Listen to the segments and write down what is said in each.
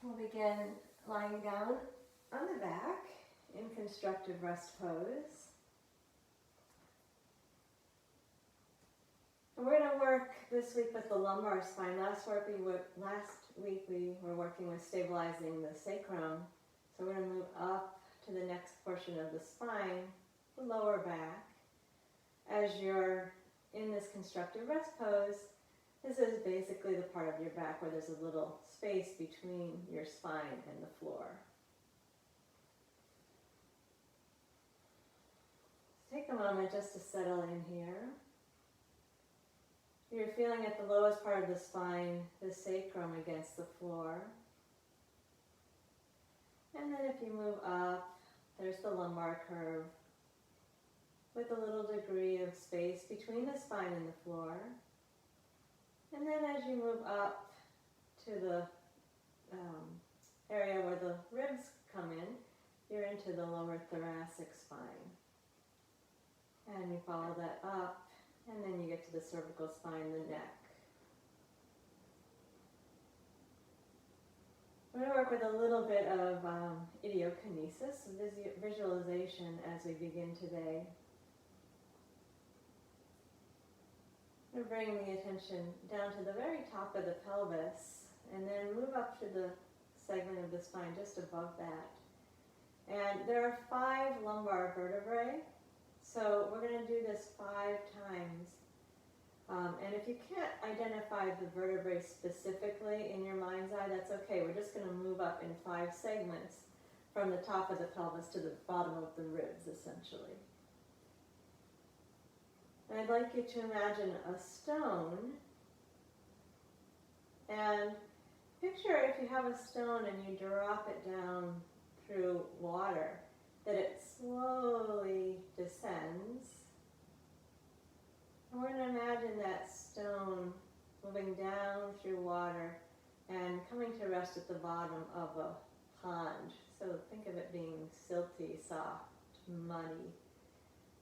We'll begin lying down on the back in constructive rest pose. And we're going to work this week with the lumbar spine. Last week we were working with stabilizing the sacrum. So we're going to move up to the next portion of the spine, the lower back. As you're in this constructive rest pose, this is basically the part of your back where there's a little space between your spine and the floor. Take a moment just to settle in here. You're feeling at the lowest part of the spine, the sacrum against the floor. And then if you move up, there's the lumbar curve with a little degree of space between the spine and the floor. And then as you move up to the area where the ribs come in, you're into the lower thoracic spine. And you follow that up, and then you get to the cervical spine, the neck. We're going to work with a little bit of idiokinesis, visualization as we begin today. We're bringing the attention down to the very top of the pelvis, and then move up to the segment of the spine just above that. And there are 5 lumbar vertebrae, so we're going to do this 5 times. And if you can't identify the vertebrae specifically in your mind's eye, that's okay. We're just going to move up in 5 segments from the top of the pelvis to the bottom of the ribs, essentially. And I'd like you to imagine a stone, and picture if you have a stone and you drop it down through water, that it slowly descends. And we're going to imagine that stone moving down through water and coming to rest at the bottom of a pond. So think of it being silty, soft, muddy.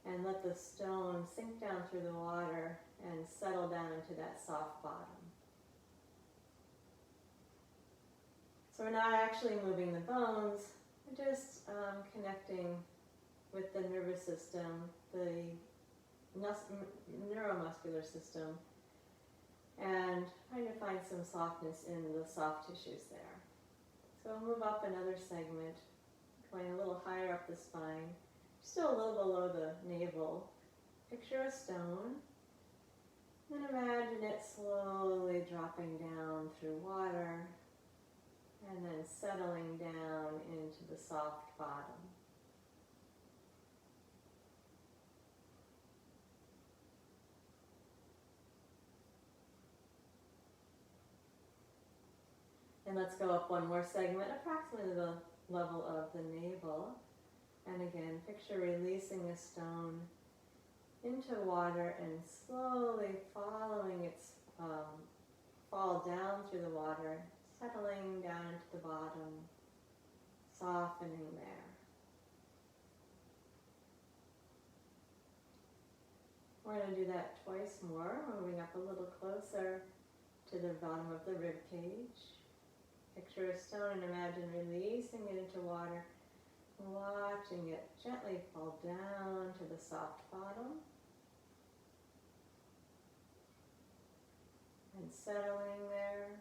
And let the stone sink down through the water and settle down into that soft bottom. So we're not actually moving the bones, we're just connecting with the nervous system, the neuromuscular system, and trying to find some softness in the soft tissues there. So we'll move up another segment, going a little higher up the spine, still a little below the navel. Picture a stone, then imagine it slowly dropping down through water, and then settling down into the soft bottom. And let's go up one more segment, approximately the level of the navel. And again, picture releasing a stone into water and slowly following its fall down through the water, settling down into the bottom, softening there. We're going to do that twice more, moving up a little closer to the bottom of the rib cage. Picture a stone and imagine releasing it into water, watching it gently fall down to the soft bottom, and settling there.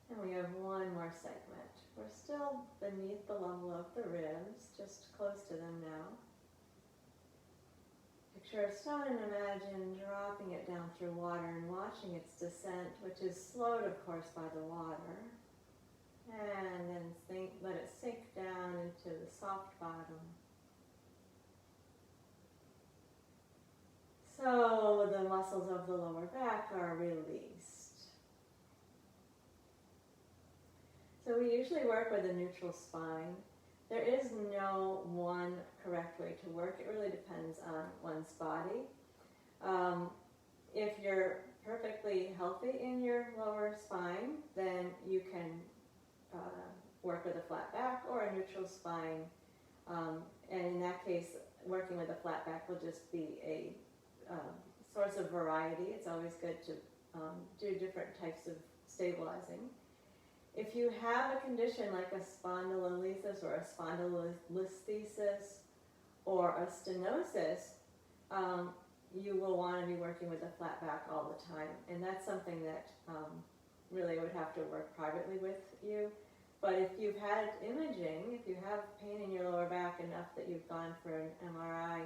And we have one more segment. We're still beneath the level of the ribs, just close to them now. Picture a stone and imagine dropping it down through water and watching its descent, which is slowed, of course, by the water. And then let it sink down into the soft bottom. So the muscles of the lower back are released. So we usually work with a neutral spine. There is no one correct way to work. It really depends on one's body. If you're perfectly healthy in your lower spine, then you can work with a flat back or a neutral spine. And in that case, working with a flat back will just be a source of variety. It's always good to do different types of stabilizing. If you have a condition like a spondylolisthesis or a spondylolisthesis or a stenosis, you will want to be working with a flat back all the time. And that's something that really would have to work privately with you. But if you've had imaging, if you have pain in your lower back enough that you've gone for an MRI,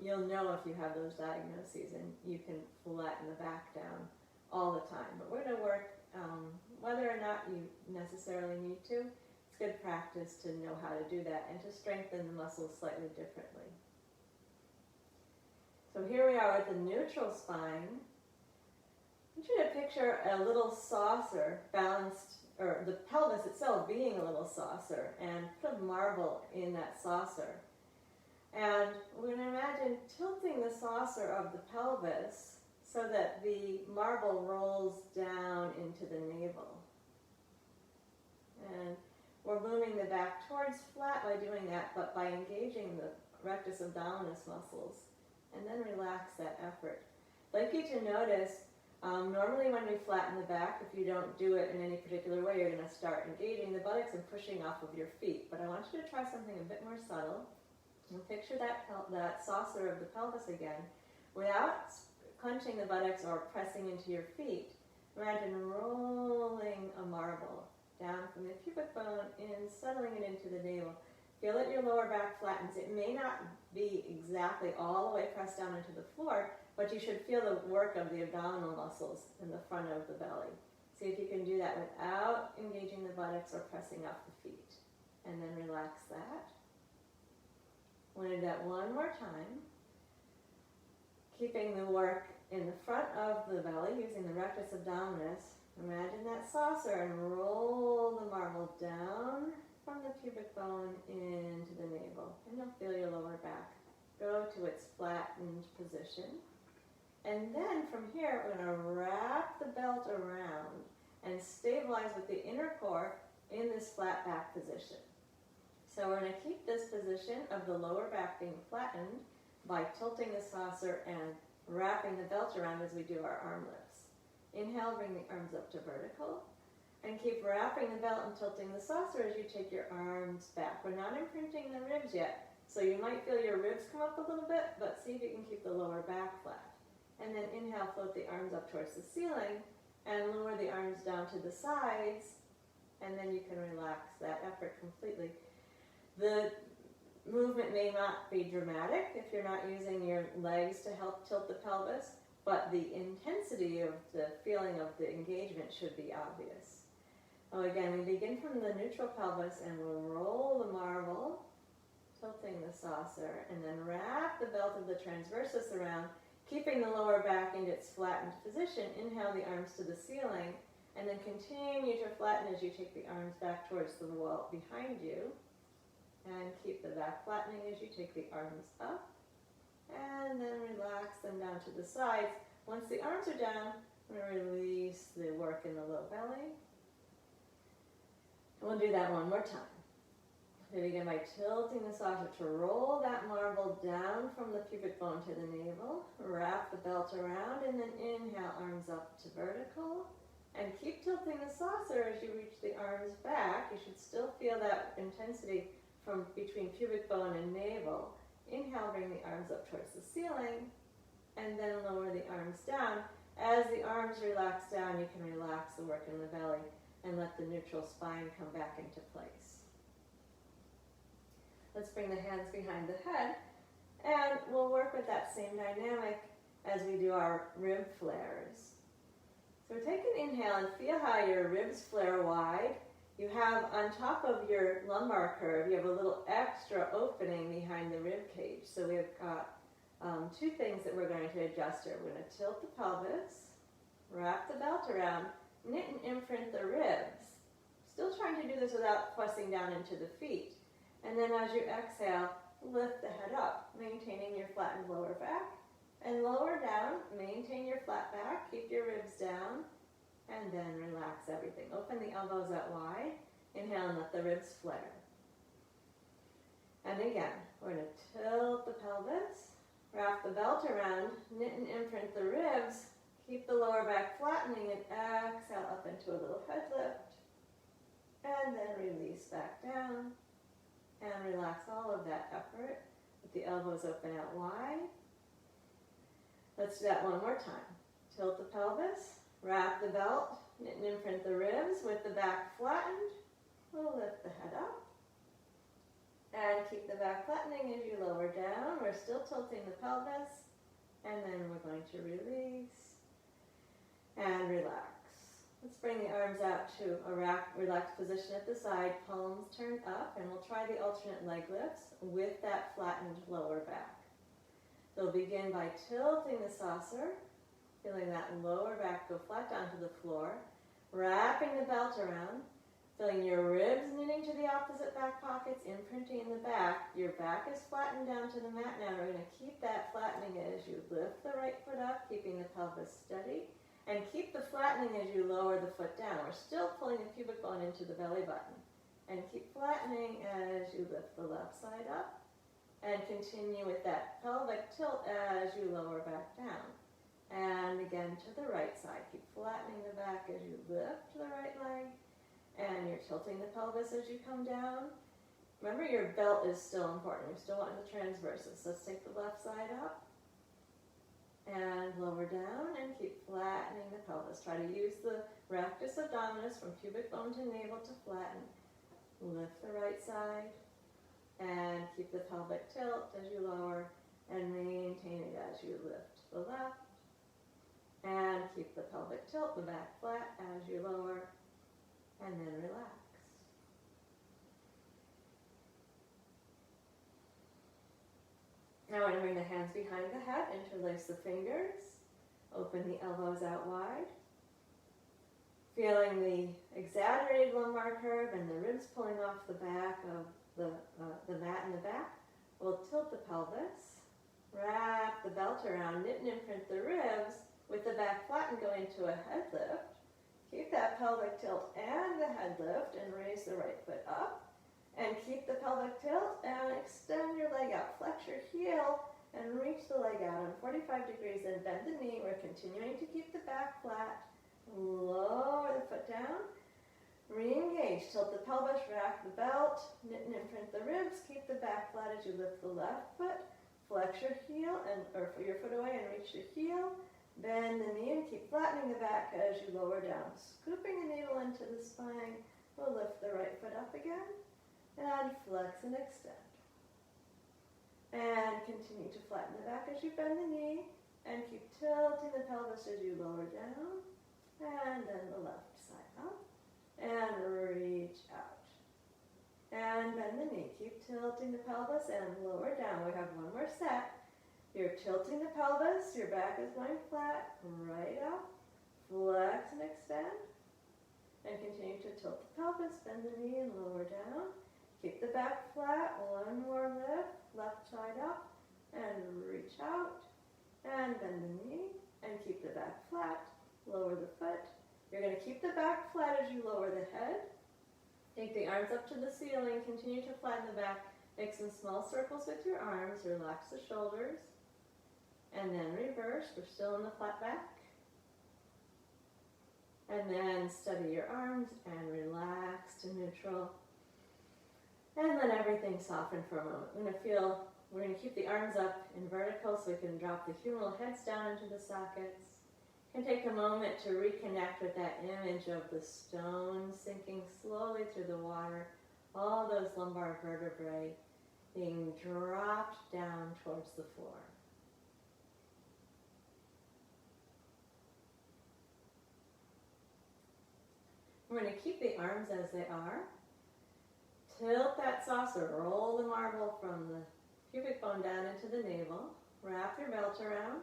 you'll know if you have those diagnoses, and you can flatten the back down all the time. But we're going to work, whether or not you necessarily need to, it's good practice to know how to do that and to strengthen the muscles slightly differently. So here we are with the neutral spine. I want you to picture a little saucer balanced, or the pelvis itself being a little saucer, and put a marble in that saucer. And we're going to imagine tilting the saucer of the pelvis so that the marble rolls down into the navel. And we're moving the back towards flat by doing that, but by engaging the rectus abdominis muscles, and then relax that effort. I'd like you to notice, normally when we flatten the back, if you don't do it in any particular way, you're going to start engaging the buttocks and pushing off of your feet. But I want you to try something a bit more subtle. And picture that saucer of the pelvis again. Without clenching the buttocks or pressing into your feet, imagine rolling a marble down from the pubic bone in, settling it into the navel. Feel that your lower back flattens. It may not be exactly all the way pressed down into the floor, but you should feel the work of the abdominal muscles in the front of the belly. See if you can do that without engaging the buttocks or pressing off the feet. And then relax that. We're going to do that one more time. Keeping the work in the front of the belly using the rectus abdominis. Imagine that saucer and roll the marble down from the pubic bone into the navel. And you'll feel your lower back go to its flattened position. And then from here, we're going to wrap the belt around and stabilize with the inner core in this flat back position. So we're going to keep this position of the lower back being flattened by tilting the saucer and wrapping the belt around as we do our arm lifts. Inhale, bring the arms up to vertical. And keep wrapping the belt and tilting the saucer as you take your arms back. We're not imprinting the ribs yet, so you might feel your ribs come up a little bit, but see if you can keep the lower back flat. And then inhale, float the arms up towards the ceiling, and lower the arms down to the sides, and then you can relax that effort completely. The movement may not be dramatic if you're not using your legs to help tilt the pelvis, but the intensity of the feeling of the engagement should be obvious. So again, we begin from the neutral pelvis and we'll roll the marble, tilting the saucer, and then wrap the belt of the transversus around, keeping the lower back in its flattened position. Inhale the arms to the ceiling, and then continue to flatten as you take the arms back towards the wall behind you. And keep the back flattening as you take the arms up. And then relax them down to the sides. Once the arms are down, we're going to release the work in the low belly. And we'll do that one more time. We begin by tilting the saucer to roll that marble down from the pubic bone to the navel. Wrap the belt around, and then inhale, arms up to vertical. And keep tilting the saucer as you reach the arms back. You should still feel that intensity from between pubic bone and navel. Inhale, bring the arms up towards the ceiling, and then lower the arms down. As the arms relax down, you can relax the work in the belly and let the neutral spine come back into place. Let's bring the hands behind the head, and we'll work with that same dynamic as we do our rib flares. So take an inhale and feel how your ribs flare wide. You have on top of your lumbar curve, you have a little extra opening behind the rib cage. So we've got two things that we're going to adjust here. We're going to tilt the pelvis, wrap the belt around, knit and imprint the ribs. Still trying to do this without pressing down into the feet. And then as you exhale, lift the head up, maintaining your flattened lower back. And lower down, maintain your flat back, keep your ribs down. And then relax everything. Open the elbows out wide. Inhale and let the ribs flare. And again, we're going to tilt the pelvis, wrap the belt around, knit and imprint the ribs, Keep the lower back flattening and exhale up into a little head lift. And then release back down. And relax all of that effort with the elbows open out wide. Let's do that one more time. Tilt the pelvis, wrap the belt, knit and imprint the ribs with the back flattened. We'll lift the head up. And keep the back flattening as you lower down. We're still tilting the pelvis. And then we're going to release and relax. Let's bring the arms out to a relaxed position at the side, palms turned up, and we'll try the alternate leg lifts with that flattened lower back. So begin by tilting the saucer, feeling that lower back go flat down to the floor, wrapping the belt around, feeling your ribs knitting to the opposite back pockets, imprinting in the back. Your back is flattened down to the mat now. We're going to keep that flattening as you lift the right foot up, keeping the pelvis steady. And keep the flattening as you lower the foot down. We're still pulling the pubic bone into the belly button. And keep flattening as you lift the left side up. And continue with that pelvic tilt as you lower back down. And again to the right side. Keep flattening the back as you lift the right leg. And you're tilting the pelvis as you come down. Remember, your belt is still important. You're still wanting the transverses. So let's take the left side up. And lower down and keep flattening the pelvis. Try to use the rectus abdominis from pubic bone to navel to flatten. Lift the right side and keep the pelvic tilt as you lower and maintain it as you lift the left. And keep the pelvic tilt, the back flat as you lower and then relax. Now we're going to bring the hands behind the head, interlace the fingers, open the elbows out wide. Feeling the exaggerated lumbar curve and the ribs pulling off the back of the mat in the back. We'll tilt the pelvis, wrap the belt around, knit and imprint the ribs with the back flat and go into a head lift. Keep that pelvic tilt and the head lift and raise the right foot up. And keep the pelvic tilt and extend your leg out. Flex your heel and reach the leg out on 45 degrees and bend the knee. We're continuing to keep the back flat. Lower the foot down. Re-engage. Tilt the pelvis, wrap the belt, knit and imprint the ribs. Keep the back flat as you lift the left foot. Flex your heel or your foot away and reach your heel. Bend the knee and keep flattening the back as you lower down. Scooping the navel into the spine. We'll lift the right foot up again. And flex and extend. And continue to flatten the back as you bend the knee. And keep tilting the pelvis as you lower down. And then the left side up. And reach out. And bend the knee. Keep tilting the pelvis and lower down. We have one more set. You're tilting the pelvis. Your back is going flat. Right up. Flex and extend. And continue to tilt the pelvis. Bend the knee and lower down. Keep the back flat, one more lift, left side up, and reach out, and bend the knee, and keep the back flat, lower the foot. You're going to keep the back flat as you lower the head. Take the arms up to the ceiling, continue to flatten the back, make some small circles with your arms, relax the shoulders, and then reverse. We're still in the flat back. And then steady your arms and relax to neutral. And let everything soften for a moment. We're going to keep the arms up in vertical so we can drop the humeral heads down into the sockets. You can take a moment to reconnect with that image of the stone sinking slowly through the water, all those lumbar vertebrae being dropped down towards the floor. We're going to keep the arms as they are. Tilt that saucer, roll the marble from the pubic bone down into the navel, wrap your belt around,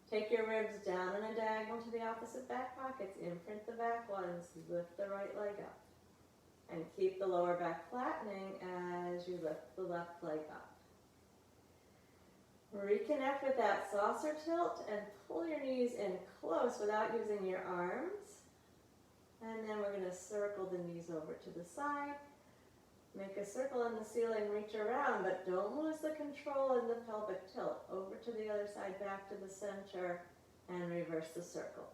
take your ribs down in a diagonal to the opposite back pockets, imprint the back ones, lift the right leg up, and keep the lower back flattening as you lift the left leg up. Reconnect with that saucer tilt and pull your knees in close without using your arms, and then we're going to circle the knees over to the side. Make a circle in the ceiling, reach around, but don't lose the control in the pelvic tilt. Over to the other side, back to the center, and reverse the circle.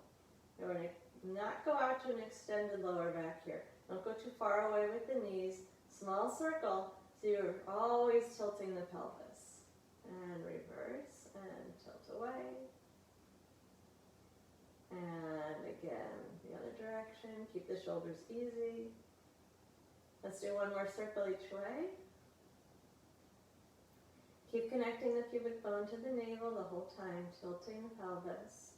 You're going to not go out to an extended lower back here. Don't go too far away with the knees. Small circle, so you're always tilting the pelvis. And reverse, and tilt away. And again, the other direction. Keep the shoulders easy. Let's do one more circle each way. Keep connecting the pubic bone to the navel the whole time, tilting the pelvis.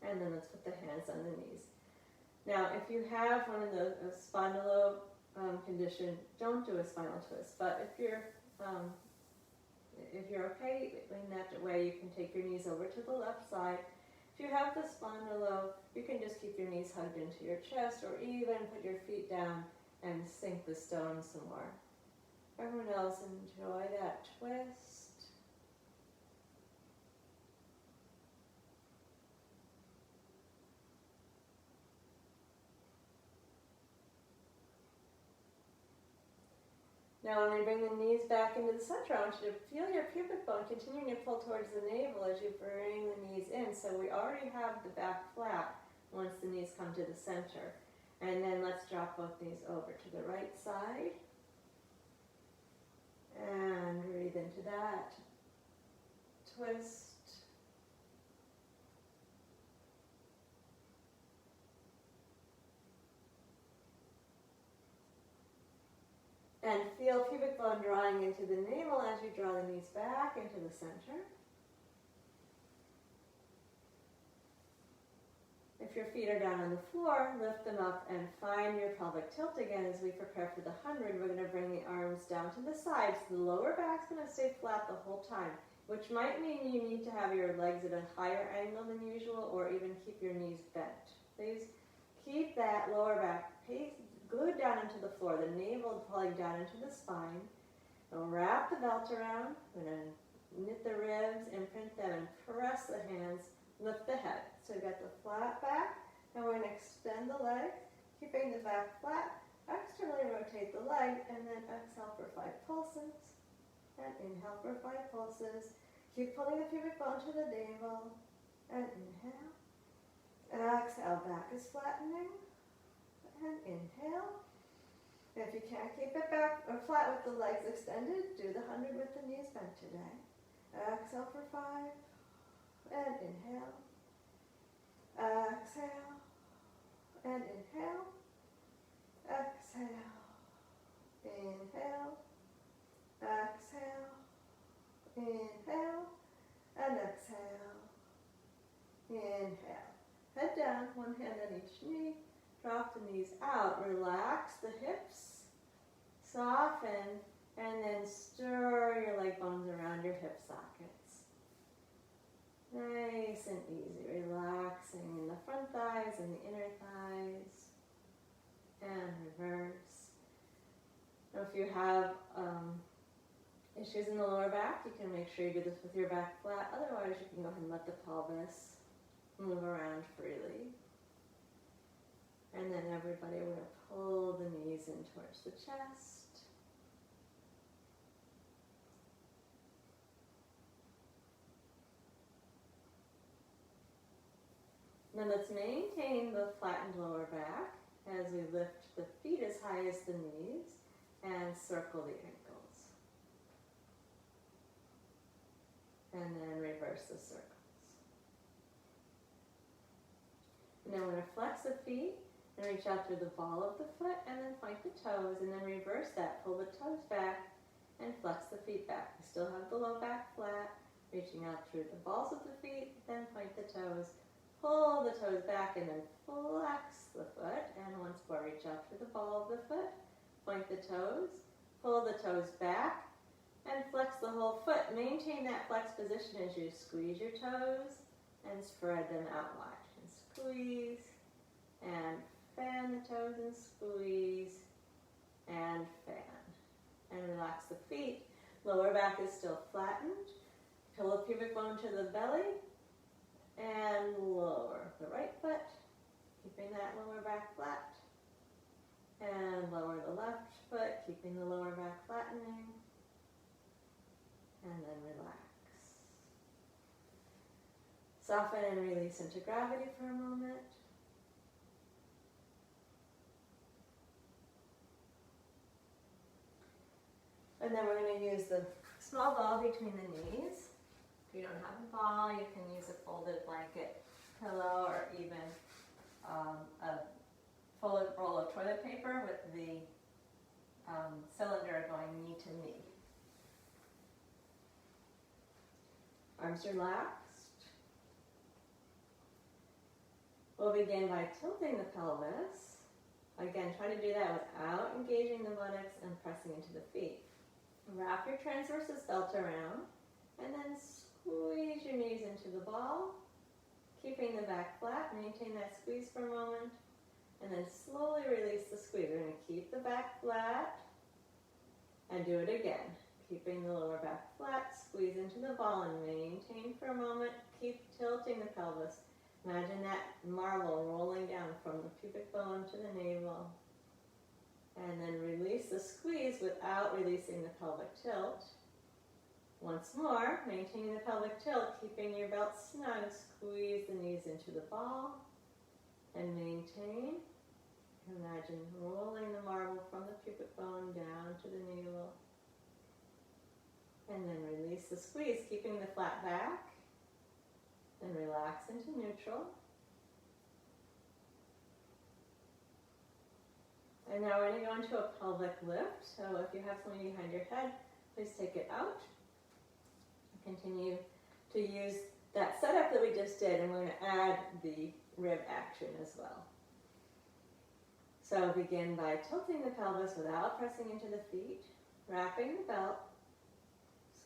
And then let's put the hands on the knees. Now, if you have one of the spondylo condition, don't do a spinal twist. But if you're okay in that way, you can take your knees over to the left side. If you have the spondylo, you can just keep your knees hugged into your chest, or even put your feet down and sink the stone some more. Everyone else, enjoy that twist. Now when we bring the knees back into the center, I want you to feel your pubic bone continuing to pull towards the navel as you bring the knees in. So we already have the back flat once the knees come to the center. And then let's drop both knees over to the right side. And breathe into that. Twist. And feel pubic bone drawing into the navel as you draw the knees back into the center. If your feet are down on the floor, lift them up and find your pelvic tilt again as we prepare for the 100. We're going to bring the arms down to the sides. The lower back's going to stay flat the whole time, which might mean you need to have your legs at a higher angle than usual, or even keep your knees bent. Please keep that lower back glued down into the floor, the navel pulling down into the spine. Now wrap the belt around. We're going to knit the ribs, imprint them, and press the hands, lift the head. So we've got the flat back. Now we're going to extend the legs, keeping the back flat. Externally rotate the leg, and then exhale for 5 pulses. And inhale for 5 pulses. Keep pulling the pubic bone to the navel. And inhale. Exhale, back is flattening. And inhale. If you can't keep it back or flat with the legs extended, do the 100 with the knees bent today. Exhale for 5. And inhale. Exhale. And inhale. Exhale. Inhale. Exhale. Inhale. And exhale. Inhale. Head down, one hand on each knee. Drop the knees out, relax the hips, soften, and then stir your leg bones around your hip sockets. Nice and easy, relaxing in the front thighs and the inner thighs, and reverse. Now if you have issues in the lower back, you can make sure you do this with your back flat. Otherwise, you can go ahead and let the pelvis move around freely. And then everybody, we're going to pull the knees in towards the chest. Now let's maintain the flattened lower back as we lift the feet as high as the knees and circle the ankles. And then reverse the circles. And then we're going to flex the feet. And reach out through the ball of the foot and then point the toes, and then reverse that. Pull the toes back and flex the feet back. We still have the low back flat, reaching out through the balls of the feet, then point the toes. Pull the toes back and then flex the foot. And once more, reach out through the ball of the foot, point the toes, pull the toes back, and flex the whole foot. Maintain that flex position as you squeeze your toes and spread them out wide. And squeeze and fan the toes and squeeze and fan. And relax the feet. Lower back is still flattened. Pillow pubic bone to the belly. And lower the right foot, keeping that lower back flat. And lower the left foot, keeping the lower back flattening. and then relax. Soften and release into gravity for a moment. And then we're going to use the small ball between the knees. If you don't have a ball, you can use a folded blanket, pillow, or even a folded roll of toilet paper with the cylinder going knee to knee. Arms relaxed. We'll begin by tilting the pelvis. Again, try to do that without engaging the buttocks and pressing into the feet. Wrap your transversus belt around and then squeeze your knees into the ball, keeping the back flat. Maintain that squeeze for a moment and then slowly release the squeeze. We're going to keep the back flat and do it again. Keeping the lower back flat, squeeze into the ball and maintain for a moment. Keep tilting the pelvis. Imagine that marble rolling down from the pubic bone to the navel. And then release the squeeze without releasing the pelvic tilt. Once more, maintaining the pelvic tilt, keeping your belt snug, squeeze the knees into the ball and maintain. Imagine rolling the marble from the pubic bone down to the navel. And then release the squeeze, keeping the flat back. Then relax into neutral. And now we're going to go into a pelvic lift. So if you have something behind your head, please take it out. Continue to use that setup that we just did, and we're going to add the rib action as well. So begin by tilting the pelvis without pressing into the feet, wrapping the belt,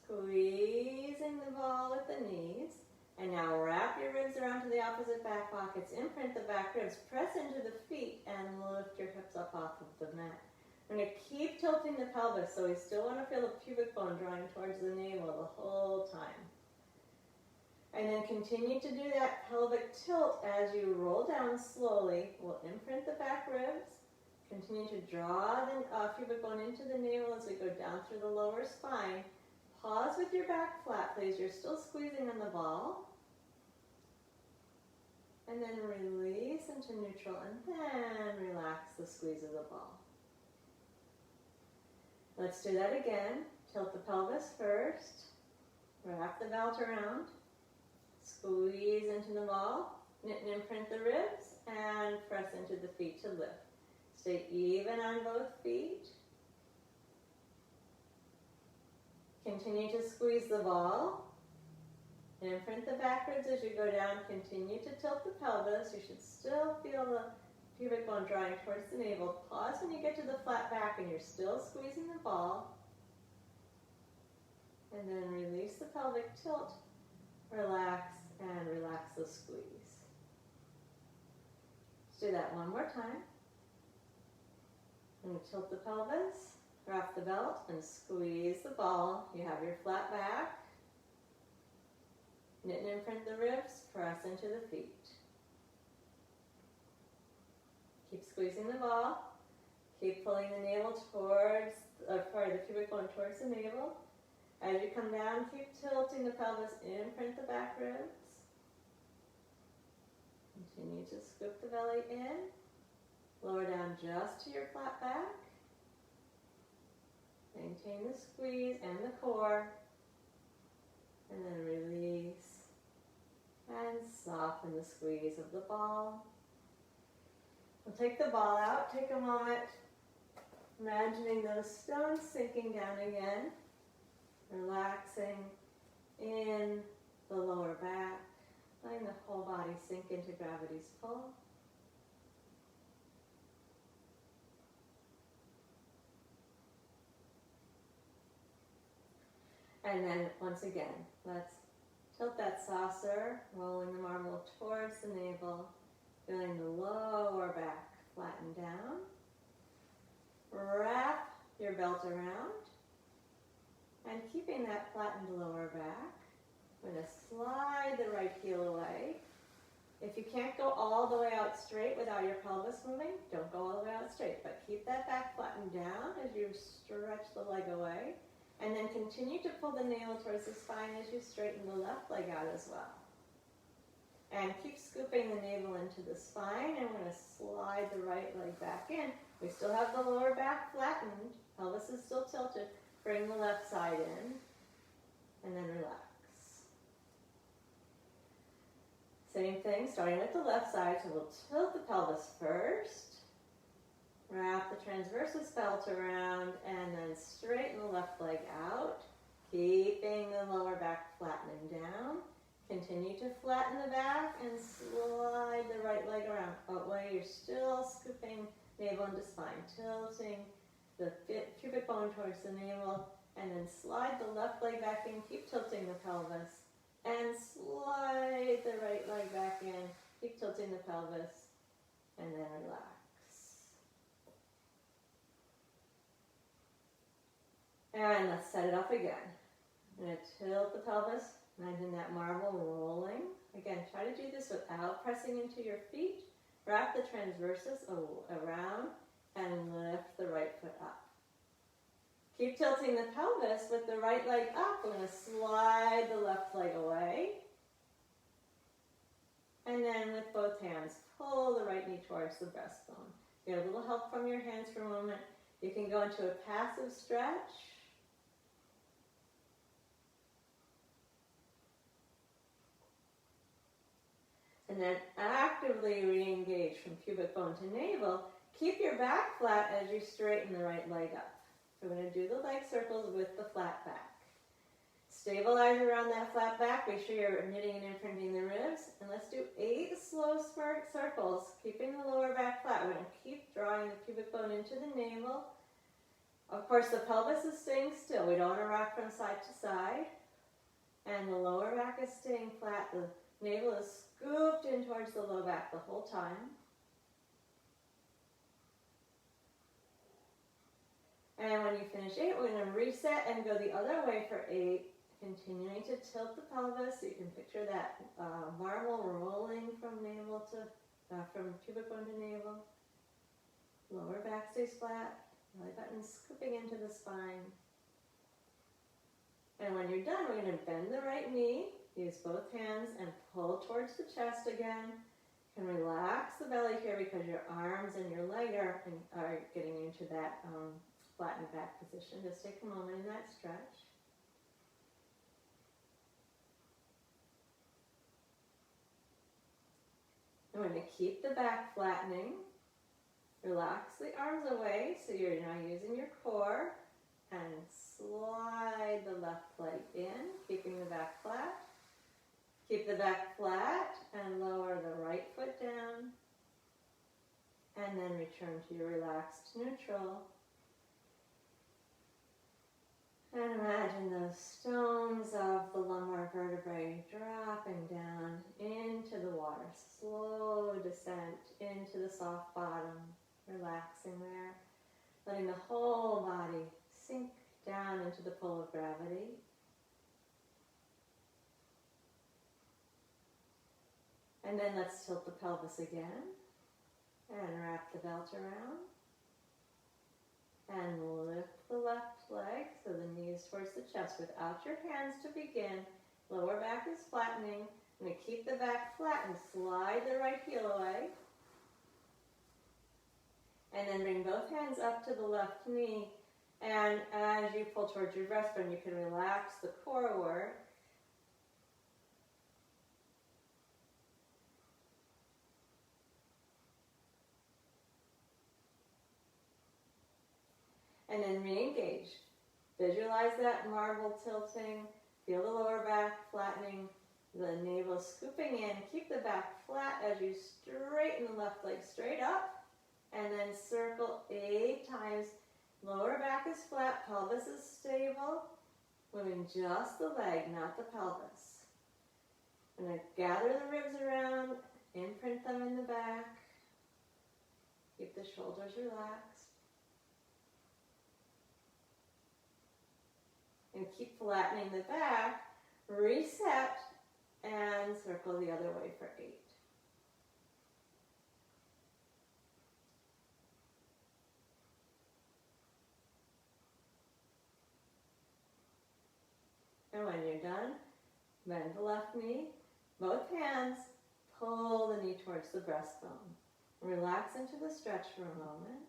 squeezing the ball with the knees, and now wrap your ribs around to the opposite back pockets, imprint the back ribs, press into the feet, and lift your hips up off of the mat. We're going to keep tilting the pelvis, so we still want to feel the pubic bone drawing towards the navel the whole time. And then continue to do that pelvic tilt as you roll down slowly. We'll imprint the back ribs, continue to draw the pubic bone into the navel as we go down through the lower spine. Pause with your back flat, please. You're still squeezing on the ball. And then release into neutral, and then relax the squeeze of the ball. Let's do that again. Tilt the pelvis first. Wrap the belt around. Squeeze into the ball. Knit and imprint the ribs, and press into the feet to lift. Stay even on both feet. Continue to squeeze the ball. Imprint the back ribs as you go down. Continue to tilt the pelvis. You should still feel the pubic bone drawing towards the navel. Pause when you get to the flat back and you're still squeezing the ball. And then release the pelvic tilt. Relax and relax the squeeze. Let's do that one more time. And tilt the pelvis. Wrap the belt and squeeze the ball. You have your flat back. Knit and imprint the ribs. Press into the feet. Keep squeezing the ball. Keep pulling the navel towards, the pubic bone towards the navel. As you come down, keep tilting the pelvis. Imprint the back ribs. Continue to scoop the belly in. Lower down just to your flat back. Maintain the squeeze and the core. And then release. And soften the squeeze of the ball. We'll take the ball out. Take a moment. Imagining those stones sinking down again. Relaxing in the lower back. Letting the whole body sink into gravity's pull. And then once again, let's tilt that saucer, rolling the marble towards the navel, feeling the lower back flatten down. Wrap your belt around, and keeping that flattened lower back, I'm going to slide the right heel away. If you can't go all the way out straight without your pelvis moving, don't go all the way out straight, but keep that back flattened down as you stretch the leg away. And then continue to pull the navel towards the spine as you straighten the left leg out as well. And keep scooping the navel into the spine, and we're going to slide the right leg back in. We still have the lower back flattened, pelvis is still tilted. Bring the left side in, and then relax. Same thing, starting with the left side, so we'll tilt the pelvis first, wrap the transversus belt around, and then straighten the left leg out, keeping the lower back flattening down. Continue to flatten the back and slide the right leg around. That way you're still scooping navel into spine, tilting the pubic bone towards the navel, and then slide the left leg back in, keep tilting the pelvis, and slide the right leg back in, keep tilting the pelvis, and then relax. And let's set it up again. I'm going to tilt the pelvis. Imagine that marble rolling. Again, try to do this without pressing into your feet. Wrap the transversus around and lift the right foot up. Keep tilting the pelvis with the right leg up. We're going to slide the left leg away. And then with both hands, pull the right knee towards the breastbone. Get a little help from your hands for a moment. You can go into a passive stretch. And then actively re-engage from pubic bone to navel. Keep your back flat as you straighten the right leg up. So we're going to do the leg circles with the flat back. Stabilize around that flat back. Make sure you're knitting and imprinting the ribs. And let's do 8 slow circles, keeping the lower back flat. We're going to keep drawing the pubic bone into the navel. Of course, the pelvis is staying still. We don't want to rock from side to side. And the lower back is staying flat. The navel is scooped in towards the low back the whole time. And when you finish 8, we're going to reset and go the other way for 8, continuing to tilt the pelvis. So you can picture that marble rolling from navel to from pubic bone to navel. Lower back stays flat. Belly button scooping into the spine. And when you're done, we're going to bend the right knee. Use both hands and pull towards the chest again. You can relax the belly here because your arms and your leg are getting into that flattened back position. Just take a moment in that stretch. And we're going to keep the back flattening. Relax the arms away so you're now using your core. And slide the left leg in, keeping the back flat. Keep the back flat and lower the right foot down. And then return to your relaxed neutral. And imagine those stones of the lumbar vertebrae dropping down into the water. Slow descent into the soft bottom, relaxing there. Letting the whole body sink down into the pull of gravity. And then let's tilt the pelvis again and wrap the belt around. And lift the left leg so the knee is towards the chest without your hands to begin. Lower back is flattening. I'm going to keep the back flat and slide the right heel away. And then bring both hands up to the left knee. And as you pull towards your breastbone, you can relax the core work. And then re-engage. Visualize that marble tilting. Feel the lower back flattening. The navel scooping in. Keep the back flat as you straighten the left leg straight up. And then circle 8 times. Lower back is flat. Pelvis is stable. Moving just the leg, not the pelvis. I'm going to gather the ribs around. Imprint them in the back. Keep the shoulders relaxed. And keep flattening the back, reset, and circle the other way for 8. And when you're done, bend the left knee, both hands, pull the knee towards the breastbone. Relax into the stretch for a moment.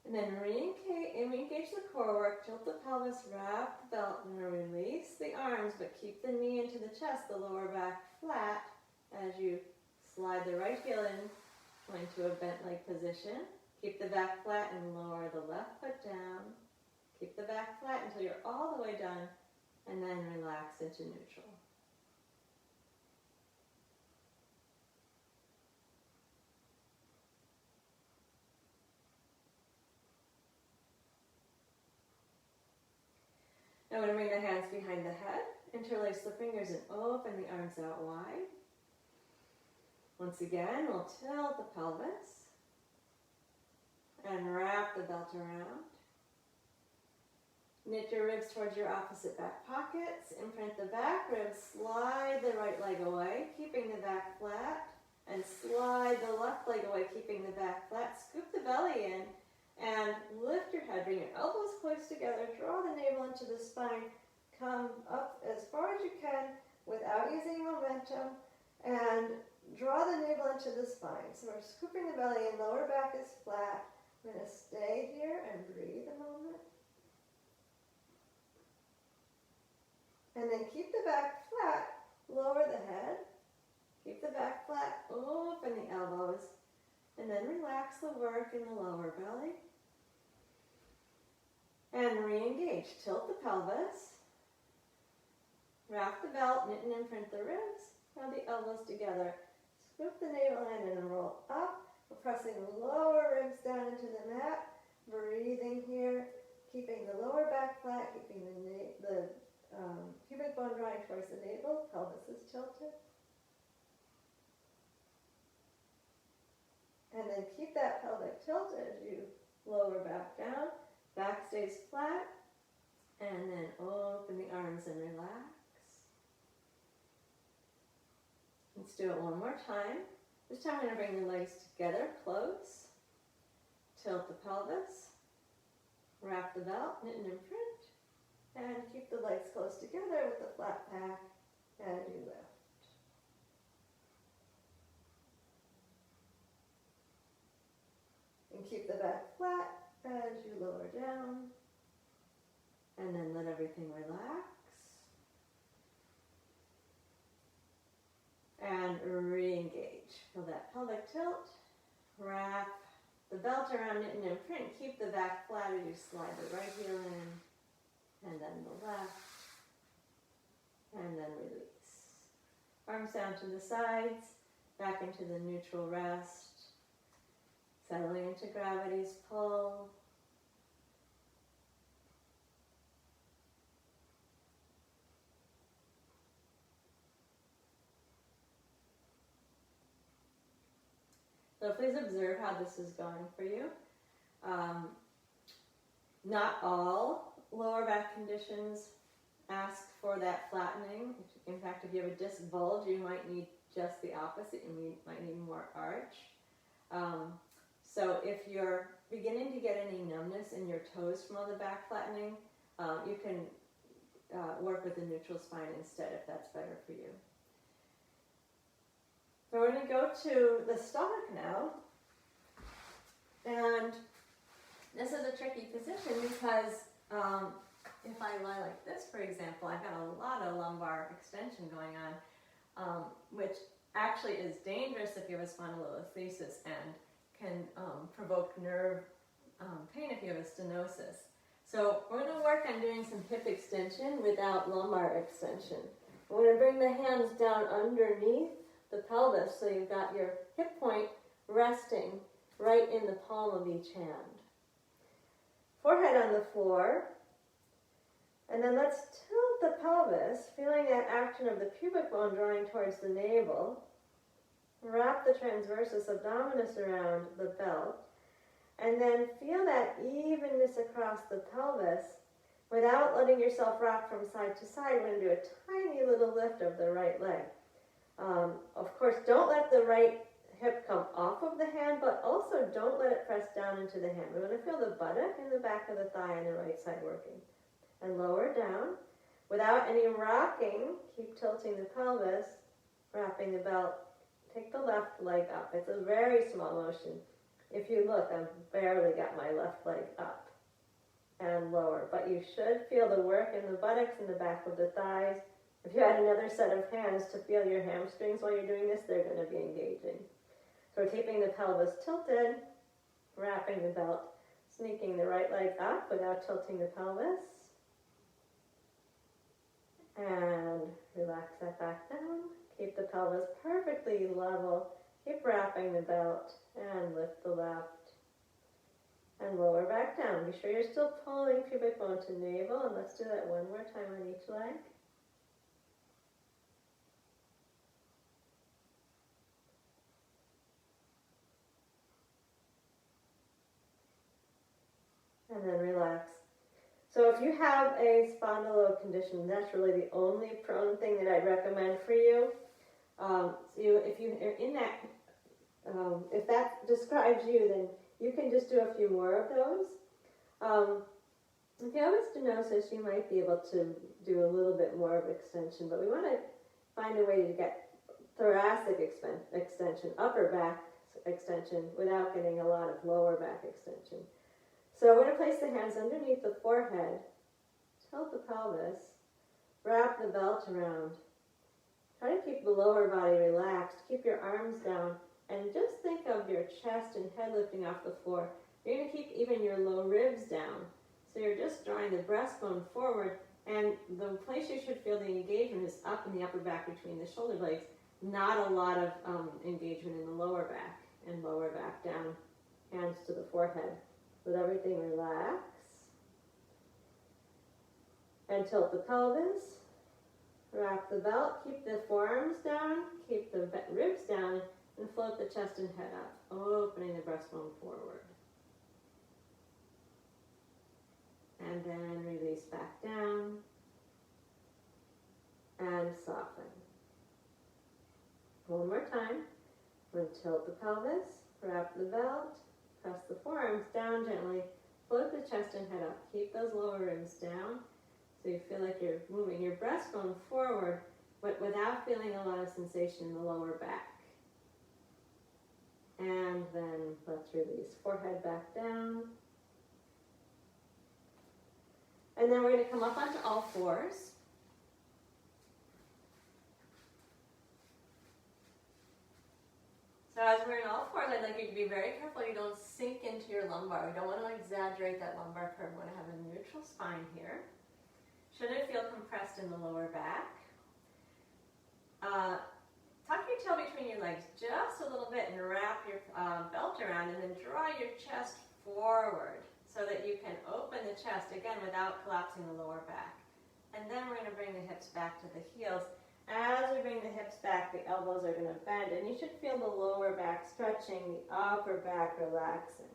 And then re-engage the core work, tilt the pelvis, wrap the belt, and release the arms, but keep the knee into the chest, the lower back flat as you slide the right heel into a bent leg position. Keep the back flat and lower the left foot down. Keep the back flat until you're all the way done, and then relax into neutral. Now we're going to bring the hands behind the head, interlace the fingers and open the arms out wide. Once again, we'll tilt the pelvis and wrap the belt around. Knit your ribs towards your opposite back pockets. Imprint the back ribs, slide the right leg away, keeping the back flat, and slide the left leg away, keeping the back flat. Scoop the belly in and lift your head. Bring your elbows close together. Draw the navel into the spine. Come up as far as you can without using momentum, and draw the navel into the spine. So we're scooping the belly in, lower back is flat. I'm going to stay here and breathe a moment. And then keep the back flat, lower the head. Keep the back flat, open the elbows, and then relax the work in the lower belly. And re-engage. Tilt the pelvis. Wrap the belt, knit and imprint the ribs. Draw the elbows together. Scoop the navel in and roll up. We're pressing the lower ribs down into the mat. Breathing here. Keeping the lower back flat. Keeping the pubic bone drawing towards the navel. Pelvis is tilted. And then keep that pelvic tilt as you lower back down. Back stays flat. And then open the arms and relax. Let's do it one more time. This time I'm going to bring the legs together, close. Tilt the pelvis. Wrap the belt, knit and imprint. And keep the legs close together with the flat back as you lift. And keep the back flat as you lower down. And then let everything relax. And re-engage. Feel that pelvic tilt. Wrap the belt around it and imprint. Keep the back flat as you slide the right heel in. And then the left. And then release. Arms down to the sides. Back into the neutral rest. Settling into gravity's pull. So please observe how this is going for you. Not all lower back conditions ask for that flattening. In fact, if you have a disc bulge, you might need just the opposite. You might need more arch. So if you're beginning to get any numbness in your toes from all the back flattening, you can work with the neutral spine instead if that's better for you. So we're going to go to the stomach now, and this is a tricky position because if I lie like this, for example, I've got a lot of lumbar extension going on, which actually is dangerous if you have a spondylolisthesis and can provoke nerve pain if you have a stenosis. So we're going to work on doing some hip extension without lumbar extension. We're going to bring the hands down underneath the pelvis, so you've got your hip point resting right in the palm of each hand. Forehead on the floor, and then let's tilt the pelvis, feeling that action of the pubic bone drawing towards the navel. Wrap the transversus abdominis around the belt, and then feel that evenness across the pelvis without letting yourself rock from side to side. We're going to do a tiny little lift of the right leg. Of course, don't let the right hip come off of the hand, but also don't let it press down into the hand. We want to feel the buttock and the back of the thigh on the right side working. And lower down. Without any rocking, keep tilting the pelvis, wrapping the belt. Take the left leg up. It's a very small motion. If you look, I've barely got my left leg up and lower. But you should feel the work in the buttocks and the back of the thighs. If you had another set of hands to feel your hamstrings while you're doing this, they're going to be engaging. So we're keeping the pelvis tilted, wrapping the belt, sneaking the right leg up without tilting the pelvis. And relax that back down. Keep the pelvis perfectly level. Keep wrapping the belt and lift the left. And lower back down. Be sure you're still pulling pubic bone to navel. And let's do that one more time on each leg. And then relax. So if you have a spondyloid condition, that's really the only prone thing that I'd recommend for you. If you're in that, if that describes you, then you can just do a few more of those. If you have a stenosis, you might be able to do a little bit more of extension, but we want to find a way to get thoracic extension, upper back extension, without getting a lot of lower back extension. So we're going to place the hands underneath the forehead, tilt the pelvis, wrap the belt around. Try to keep the lower body relaxed, keep your arms down, and just think of your chest and head lifting off the floor. You're going to keep even your low ribs down. So you're just drawing the breastbone forward, and the place you should feel the engagement is up in the upper back between the shoulder blades, not a lot of engagement in the lower back, and lower back down, hands to the forehead. Let everything relax. And tilt the pelvis. Wrap the belt. Keep the forearms down. Keep the ribs down. And float the chest and head up, opening the breastbone forward. And then release back down. And soften. One more time. Then tilt the pelvis. Wrap the belt. Press the forearms down gently, float the chest and head up. Keep those lower ribs down so you feel like you're moving your breastbone forward, but without feeling a lot of sensation in the lower back. And then let's release. Forehead back down. And then we're going to come up onto all fours. So as we're in all fours, I'd like you to be very careful you don't sink into your lumbar. We don't want to exaggerate that lumbar curve. We want to have a neutral spine here. Shouldn't feel compressed in the lower back. Tuck your tail between your legs just a little bit and wrap your belt around, and then draw your chest forward so that you can open the chest, again, without collapsing the lower back. And then we're going to bring the hips back to the heels. As we bring the hips back, the elbows are going to bend, and you should feel the lower back stretching, the upper back relaxing.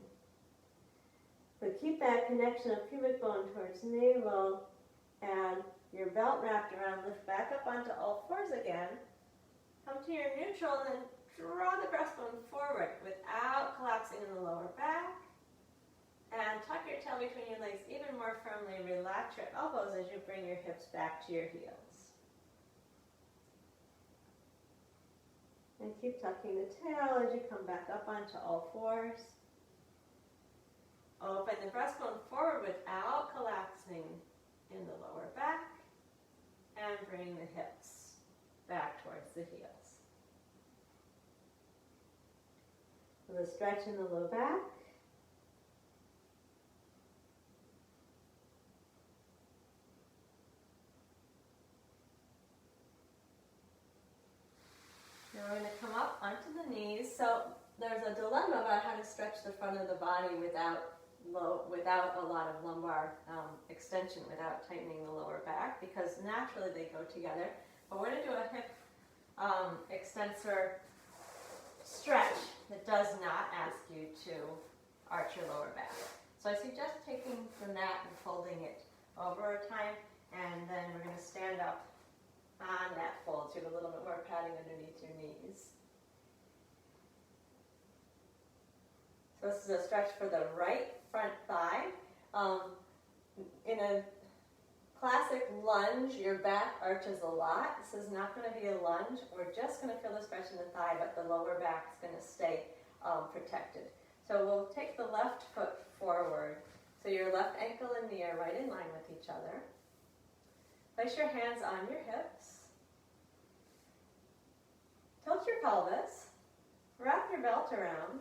But keep that connection of pubic bone towards navel, and your belt wrapped around. Lift back up onto all fours again. Come to your neutral, and then draw the breastbone forward without collapsing in the lower back. And tuck your tail between your legs even more firmly. Relax your elbows as you bring your hips back to your heels. And keep tucking the tail as you come back up onto all fours. Open the breastbone forward without collapsing in the lower back. And bring the hips back towards the heels. With a stretch in the low back. Now we're going to come up onto the knees. So there's a dilemma about how to stretch the front of the body without a lot of lumbar extension, without tightening the lower back, because naturally they go together. But we're going to do a hip extensor stretch that does not ask you to arch your lower back. So I suggest taking the mat and folding it over a time, and then we're going to stand up On that fold, so you have a little bit more padding underneath your knees. So this is a stretch for the right front thigh. In a classic lunge, your back arches a lot. This is not going to be a lunge. We're just going to feel the stretch in the thigh, but the lower back is going to stay protected. So we'll take the left foot forward. So your left ankle and knee are right in line with each other. Place your hands on your hips. Tilt your pelvis. Wrap your belt around.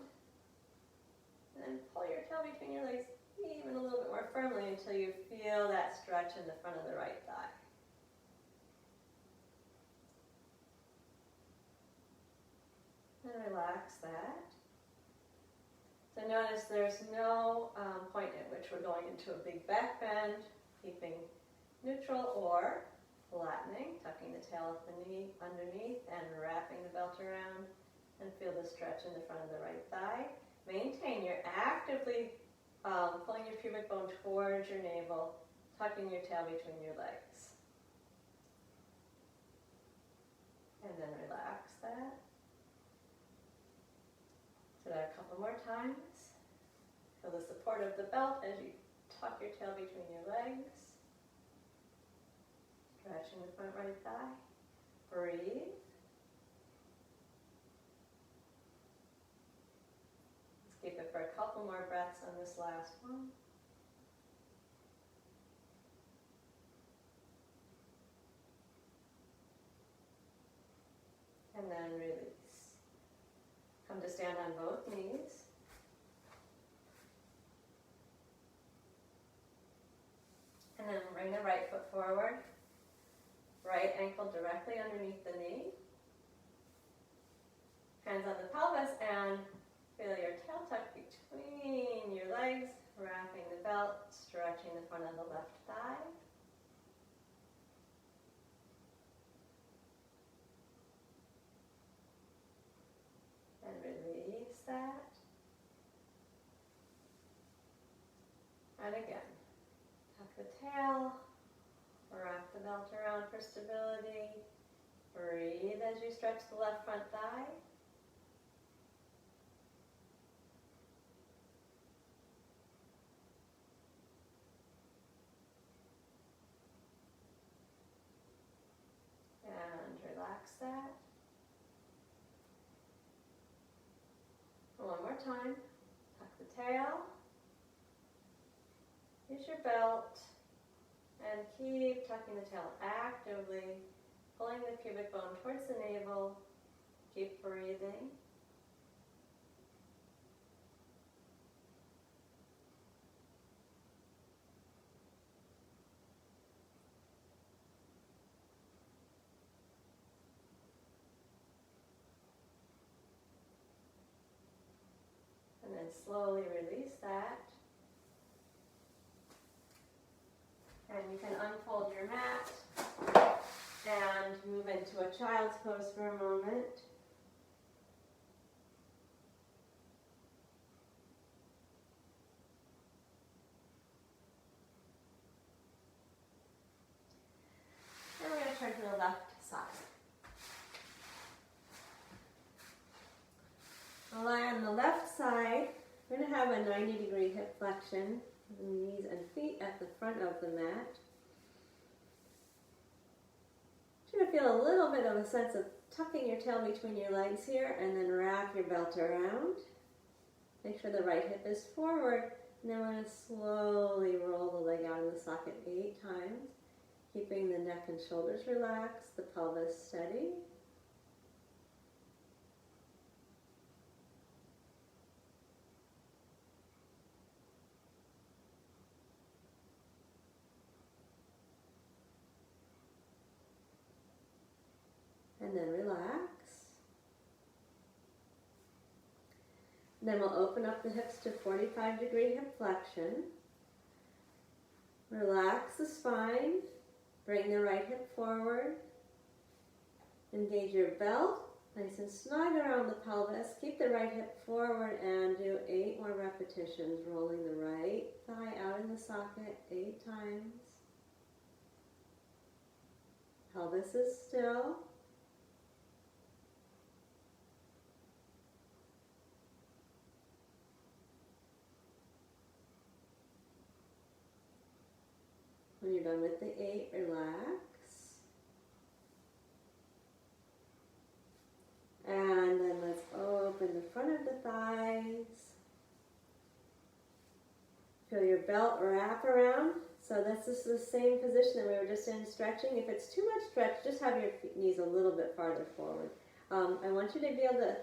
And then pull your tail between your legs even a little bit more firmly until you feel that stretch in the front of the right thigh. And relax that. So notice there's no point at which we're going into a big back bend, keeping neutral or flattening, tucking the tail of the knee underneath and wrapping the belt around, and feel the stretch in the front of the right thigh. Maintain, you're actively pulling your pubic bone towards your navel, tucking your tail between your legs. And then relax that. So that a couple more times. Feel the support of the belt as you tuck your tail between your legs. Stretching the front right thigh. Breathe. Let's keep it for a couple more breaths on this last one. And then release. Come to stand on both knees. And then bring the right foot forward. Right ankle directly underneath the knee. Hands on the pelvis and feel your tail tuck between your legs, wrapping the belt, stretching the front of the left thigh. And release that. And again, tuck the tail, wrap the belt around for stability. Breathe as you stretch the left front thigh. And relax that. One more time. Tuck the tail. Use your belt. And keep tucking the tail actively, pulling the pubic bone towards the navel. Keep breathing. And then slowly release that. And you can unfold your mat and move into a child's pose for a moment. And we're going to turn to the left side. We'll lie on the left side. We're going to have a 90-degree hip flexion. Knees and feet at the front of the mat. You're going to feel a little bit of a sense of tucking your tail between your legs here and then wrap your belt around. Make sure the right hip is forward. And then we're going to slowly roll the leg out of the socket 8 times, keeping the neck and shoulders relaxed, the pelvis steady. And then relax. Then we'll open up the hips to 45-degree hip flexion. Relax the spine. Bring the right hip forward. Engage your belt. Nice and snug around the pelvis. Keep the right hip forward and do 8 more repetitions. Rolling the right thigh out in the socket 8 times. Pelvis is still. When you're done with the 8, relax. And then let's open the front of the thighs. Feel your belt wrap around. So this is the same position that we were just in, stretching. If it's too much stretch, just have your knees a little bit farther forward. I want you to be able to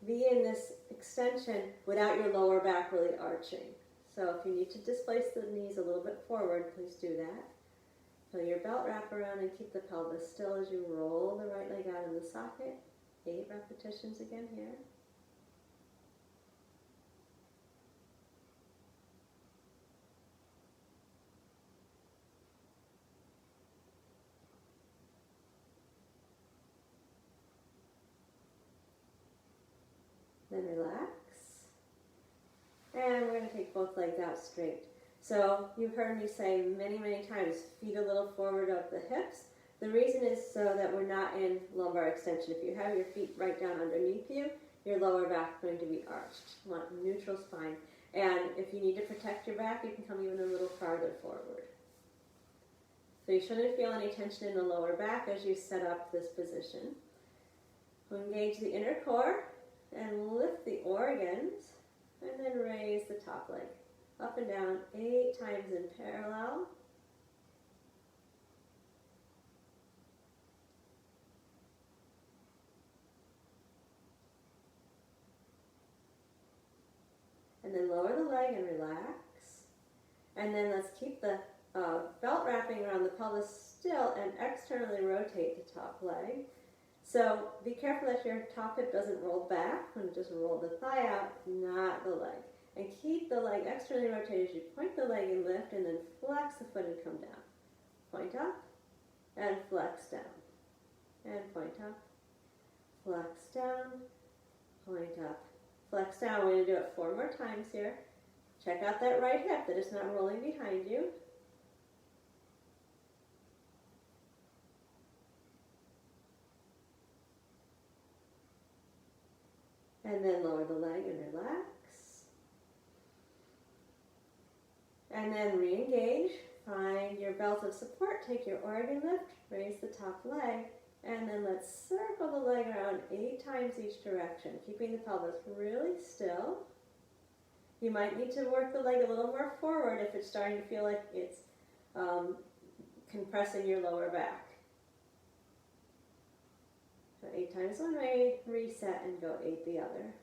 be in this extension without your lower back really arching. So if you need to displace the knees a little bit forward, please do that. Feel your belt wrap around and keep the pelvis still as you roll the right leg out of the socket. 8 repetitions again here. Then relax. And we're going to take both legs out straight. So you've heard me say many, many times, feet a little forward of the hips. The reason is so that we're not in lumbar extension. If you have your feet right down underneath you, your lower back is going to be arched. You want neutral spine. And if you need to protect your back, you can come even a little farther forward. So you shouldn't feel any tension in the lower back as you set up this position. We'll engage the inner core and lift the organs, and then raise the top leg up and down 8 times in parallel. And then lower the leg and relax. And then let's keep the belt wrapping around the pelvis still and externally rotate the top leg. So be careful that your top hip doesn't roll back. I'm going to just roll the thigh out, not the leg. And keep the leg externally rotated as you point the leg and lift, and then flex the foot and come down. Point up and flex down. And point up, flex down, point up, flex down. We're going to do it 4 more times here. Check out that right hip that is not rolling behind you. And then lower the leg and relax. And then re-engage. Find your belt of support. Take your organ lift. Raise the top leg. And then let's circle the leg around 8 times each direction, keeping the pelvis really still. You might need to work the leg a little more forward if it's starting to feel like it's compressing your lower back. So 8 times one way, reset, and go 8 the other.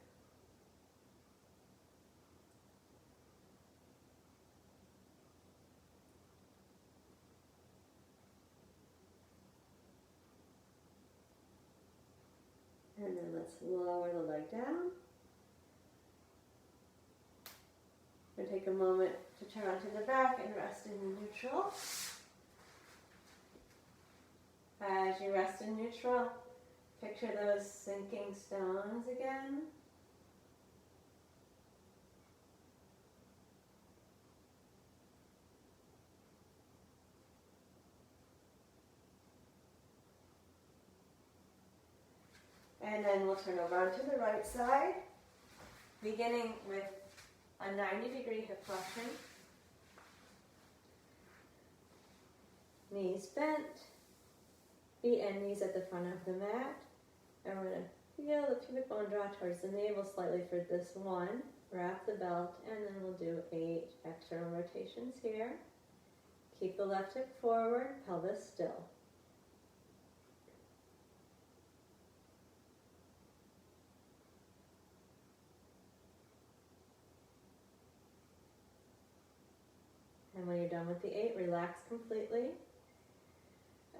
And then let's lower the leg down. And take a moment to turn onto the back and rest in neutral. As you rest in neutral, picture those sinking stones again. And then we'll turn over onto the right side, beginning with a 90-degree hip flexion. Knees bent, feet and knees at the front of the mat. And we're going to feel the pubic bone draw towards the navel slightly for this one. Wrap the belt, and then we'll do 8 external rotations here. Keep the left hip forward, pelvis still. And when you're done with the 8, relax completely.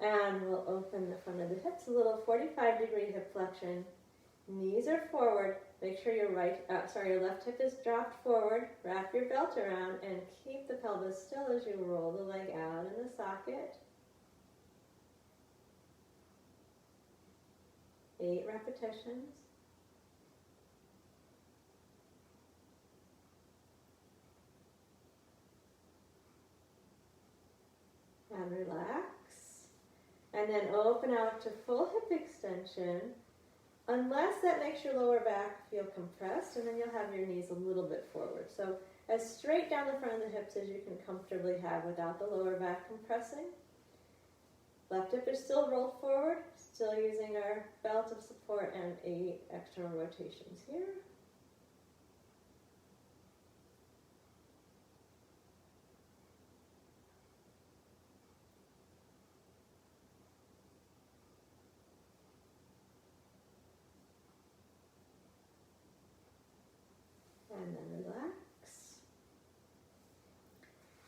And we'll open the front of the hips a little, 45-degree hip flexion. Knees are forward. Make sure your your left hip is dropped forward. Wrap your belt around and keep the pelvis still as you roll the leg out in the socket. 8 repetitions. And relax. And then open out to full hip extension, unless that makes your lower back feel compressed, and then you'll have your knees a little bit forward. So as straight down the front of the hips as you can comfortably have without the lower back compressing. Left hip is still rolled forward, still using our belt of support and 8 external rotations here. And then relax.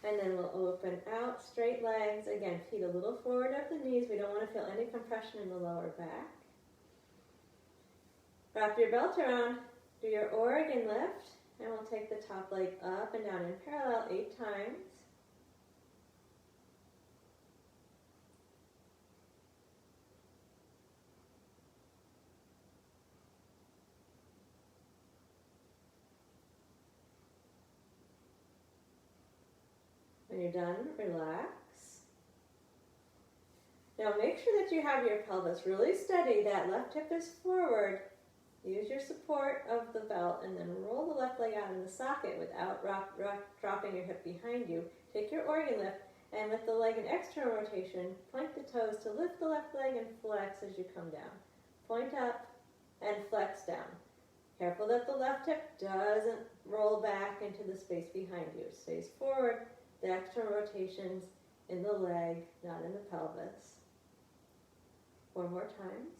And then we'll open out, straight legs. Again, feet a little forward of the knees. We don't want to feel any compression in the lower back. Wrap your belt around, do your Oregon lift, and we'll take the top leg up and down in parallel 8 times. When you're done, relax. Now make sure that you have your pelvis really steady. That left hip is forward. Use your support of the belt and then roll the left leg out in the socket without dropping your hip behind you. Take your Oregon lift and with the leg in external rotation, point the toes to lift the left leg and flex as you come down. Point up and flex down. Careful that the left hip doesn't roll back into the space behind you. It stays forward. The external rotations in the leg, not in the pelvis. 4 more times.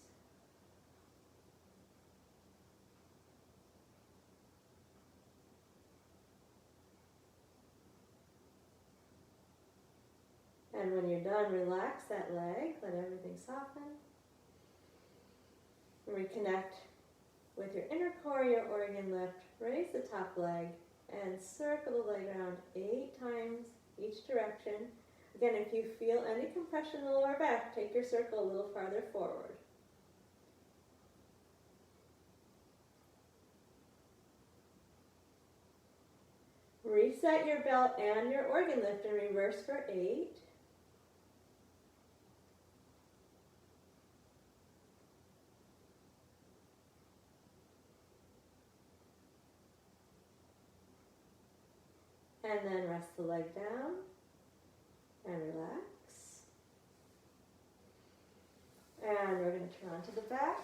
And when you're done, relax that leg, let everything soften. Reconnect with your inner core, your Oregon lift. Raise the top leg and circle the leg around 8 times each direction. Again, if you feel any compression in the lower back, take your circle a little farther forward. Reset your belt and your Oregon lift and reverse for 8. And then rest the leg down and relax. And we're going to turn onto the back.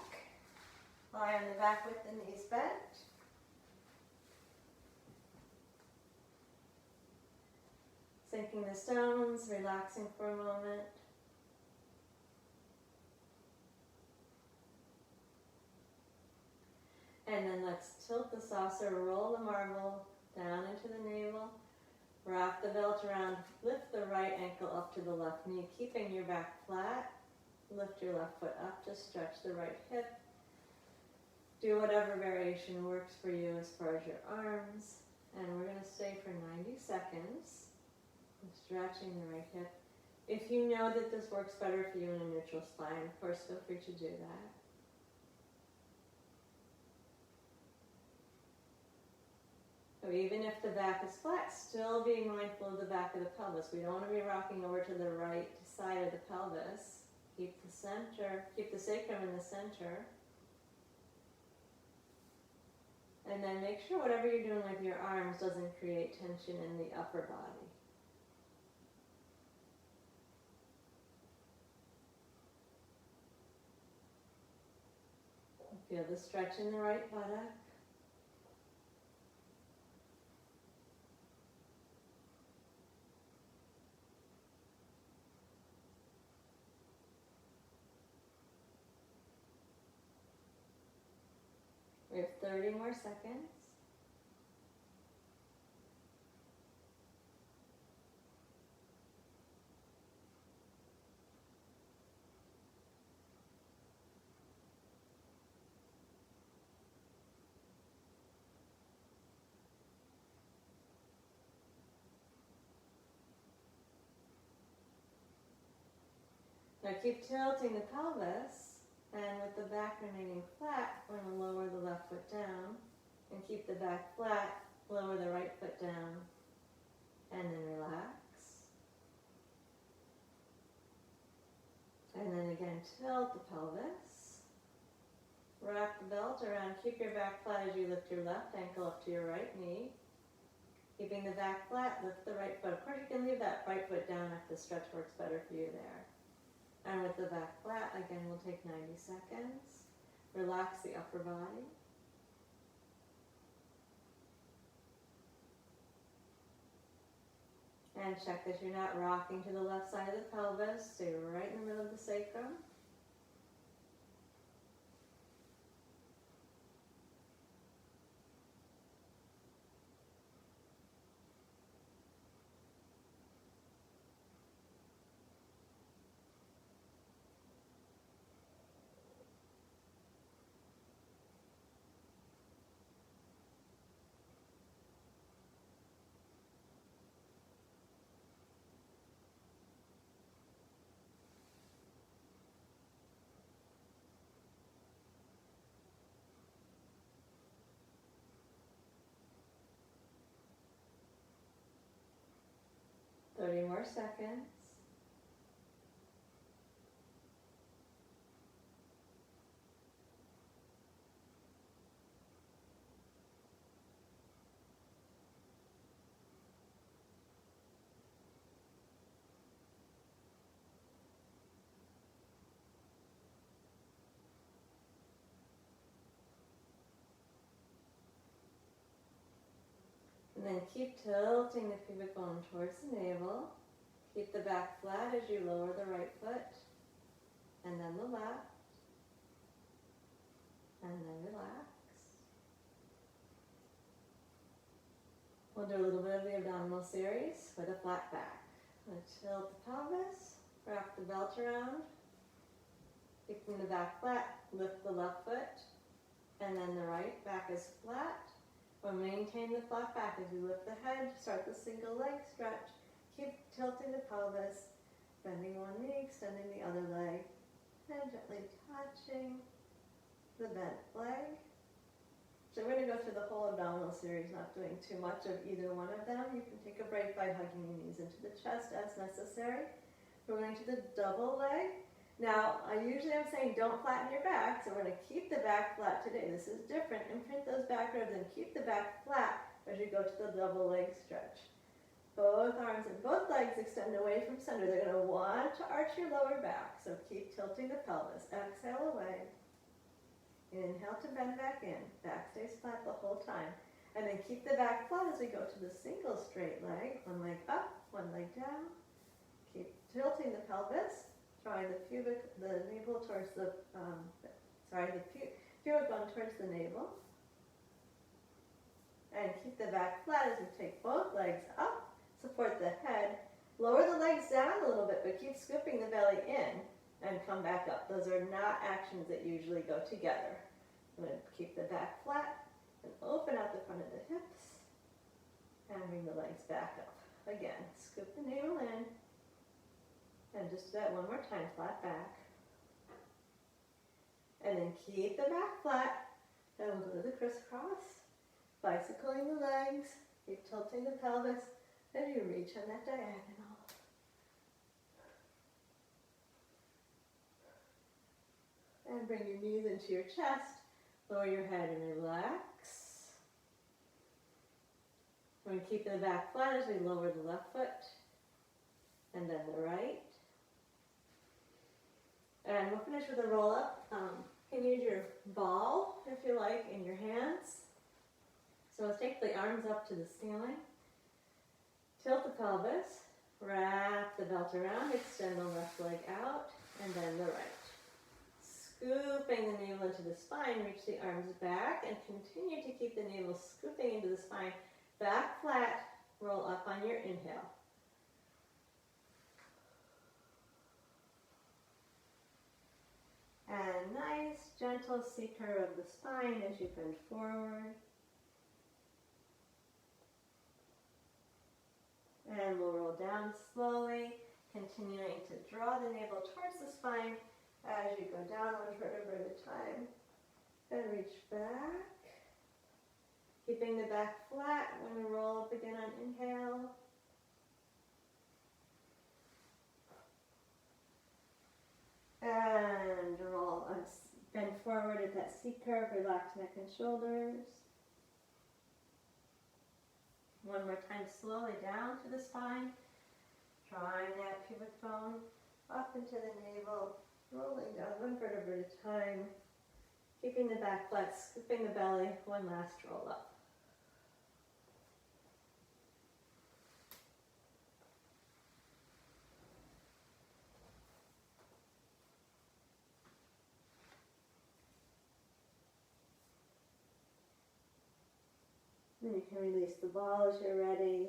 Lie on the back with the knees bent. Sinking the stones, relaxing for a moment. And then let's tilt the saucer, roll the marble down into the navel. Wrap the belt around, lift the right ankle up to the left knee, keeping your back flat. Lift your left foot up to stretch the right hip. Do whatever variation works for you as far as your arms. And we're going to stay for 90 seconds. Stretching the right hip. If you know that this works better for you in a neutral spine, of course, feel free to do that. So even if the back is flat, still being mindful of the back of the pelvis. We don't want to be rocking over to the right side of the pelvis. Keep the center, keep the sacrum in the center. And then make sure whatever you're doing with your arms doesn't create tension in the upper body. Feel the stretch in the right buttock. We have 30 more seconds. Now keep tilting the pelvis, and with the back remaining flat, we're going to lower the left foot down, and keep the back flat, lower the right foot down, and then relax. And then belt around. Keep your back flat as you lift your left ankle up to your right knee. Keeping the back flat, lift the right foot. Of course, you can leave that right foot down if the stretch works better for you there. And with the back flat, again, we'll take 90 seconds. Relax the upper body. And check that you're not rocking to the left side of the pelvis. Stay right in the middle of the sacrum. Thirty more seconds. And then keep tilting the pubic bone towards the navel. Keep the back flat as you lower the right foot, and then the left, and then relax. We'll do a little bit of the abdominal series with a flat back. I'm going to tilt the pelvis, wrap the belt around, keeping the back flat, lift the left foot, and then the right. Back is flat. We'll maintain the flat back as you lift the head, start the single leg stretch. Keep tilting the pelvis, bending one knee, extending the other leg, and gently touching the bent leg. So we're going to go through the whole abdominal series, not doing too much of either one of them. You can take a break by hugging your knees into the chest as necessary. We're going to the double leg. Now, I usually am saying don't flatten your back, so we're going to keep the back flat today. This is different. Imprint those back ribs and keep the back flat as you go to the double leg stretch. Both arms and both legs extend away from center. They're going to want to arch your lower back, so keep tilting the pelvis. Exhale away. Inhale to bend back in. Back stays flat the whole time. And then keep the back flat as we go to the single straight leg. One leg up, one leg down. Keep tilting the pelvis. Drawing the navel towards the, pubic bone towards the navel. And keep the back flat as we take both legs up. Support the head. Lower the legs down a little bit, but keep scooping the belly in and come back up. Those are not actions that usually go together. I'm going to keep the back flat and open out the front of the hips and bring the legs back up. Again, scoop the navel in. And just do that one more time, flat back. And then keep the back flat. And we'll go to the crisscross, bicycling the legs, keep tilting the pelvis as you reach on that diagonal. And bring your knees into your chest, lower your head and relax. We're going to keep the back flat as we lower the left foot, and then the right. And we'll finish with a roll up. You can use your ball, if you like, in your hands. So let's take the arms up to the ceiling. Tilt the pelvis. Wrap the belt around. Extend the left leg out. And then the right. Scooping the navel into the spine. Reach the arms back. And continue to keep the navel scooping into the spine. Back flat. Roll up on your inhale. And nice, gentle C-curve of the spine as you bend forward. And we'll roll down slowly, continuing to draw the navel towards the spine as you go down one vertebra at a time. And reach back. Keeping the back flat. We're going to roll up again on inhale. And roll, bend forward at that that C curve, relax neck and shoulders. One more time, slowly down to the spine, drawing that pubic bone up into the navel, rolling down one vertebra at a time, keeping the back flat, scooping the belly, one last roll up. Then you can release the ball as you're ready.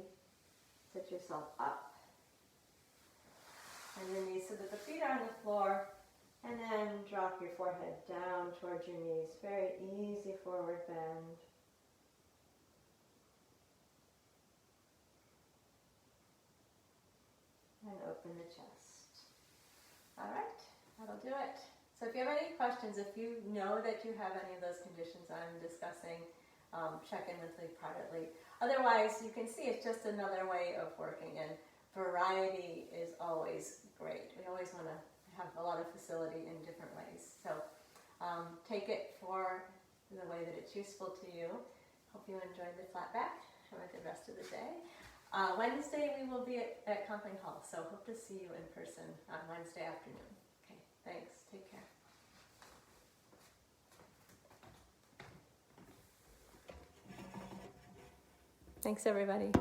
Set yourself up. And your knees so that the feet are on the floor. And then drop your forehead down towards your knees. Very easy forward bend. And open the chest. All right, that'll do it. So if you have any questions, if you know that you have any of those conditions I'm discussing, check in with me privately. Otherwise, you can see it's just another way of working, and variety is always great. We always want to have a lot of facility in different ways. So take it for the way that it's useful to you. Hope you enjoyed the flat back. Have a good rest of the day. Wednesday we will be at Comping Hall, so hope to see you in person on Wednesday afternoon. Okay, thanks. Take care. Thanks, everybody.